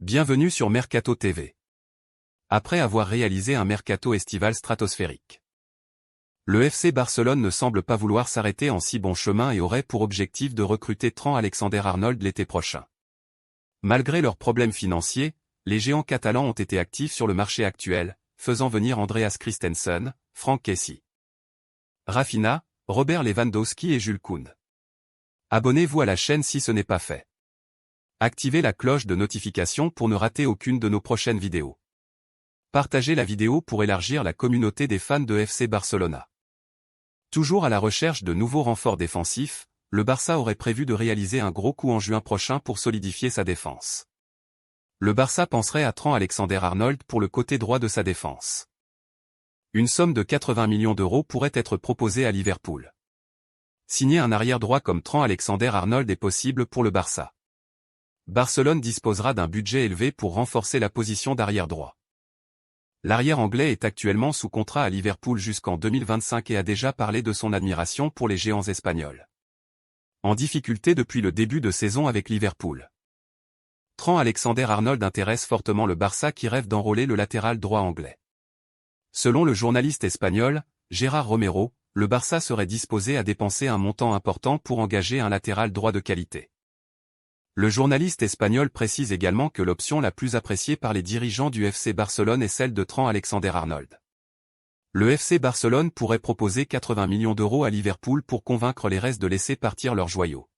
Bienvenue sur Mercato TV. Après avoir réalisé un mercato estival stratosphérique, le FC Barcelone ne semble pas vouloir s'arrêter en si bon chemin et aurait pour objectif de recruter Trent Alexander-Arnold l'été prochain. Malgré leurs problèmes financiers, les géants catalans ont été actifs sur le marché actuel, faisant venir Andreas Christensen, Franck Kessie, Rafinha, Robert Lewandowski et Jules Koundé. Abonnez-vous à la chaîne si ce n'est pas fait. Activez la cloche de notification pour ne rater aucune de nos prochaines vidéos. Partagez la vidéo pour élargir la communauté des fans de FC Barcelona. Toujours à la recherche de nouveaux renforts défensifs, le Barça aurait prévu de réaliser un gros coup en juin prochain pour solidifier sa défense. Le Barça penserait à Trent Alexander-Arnold pour le côté droit de sa défense. Une somme de 80 millions d'euros pourrait être proposée à Liverpool. Signer un arrière droit comme Trent Alexander-Arnold est possible pour le Barça. Barcelone disposera d'un budget élevé pour renforcer la position d'arrière droit. L'arrière anglais est actuellement sous contrat à Liverpool jusqu'en 2025 et a déjà parlé de son admiration pour les géants espagnols. En difficulté depuis le début de saison avec Liverpool, Trent Alexander-Arnold intéresse fortement le Barça qui rêve d'enrôler le latéral droit anglais. Selon le journaliste espagnol, Gérard Romero, le Barça serait disposé à dépenser un montant important pour engager un latéral droit de qualité. Le journaliste espagnol précise également que l'option la plus appréciée par les dirigeants du FC Barcelone est celle de Trent Alexander-Arnold. Le FC Barcelone pourrait proposer 80 millions d'euros à Liverpool pour convaincre les restes de laisser partir leurs joyaux.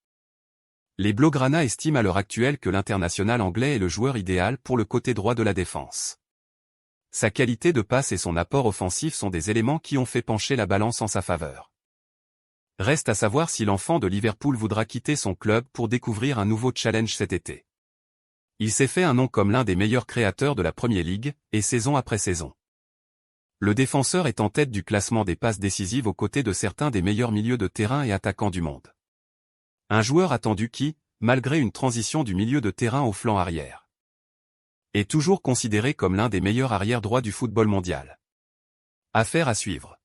Les Blaugrana estiment à l'heure actuelle que l'international anglais est le joueur idéal pour le côté droit de la défense. Sa qualité de passe et son apport offensif sont des éléments qui ont fait pencher la balance en sa faveur. Reste à savoir si l'enfant de Liverpool voudra quitter son club pour découvrir un nouveau challenge cet été. Il s'est fait un nom comme l'un des meilleurs créateurs de la Premier League, et saison après saison. Le défenseur est en tête du classement des passes décisives aux côtés de certains des meilleurs milieux de terrain et attaquants du monde. Un joueur attendu qui, malgré une transition du milieu de terrain au flanc arrière, est toujours considéré comme l'un des meilleurs arrière droits du football mondial. Affaire à suivre.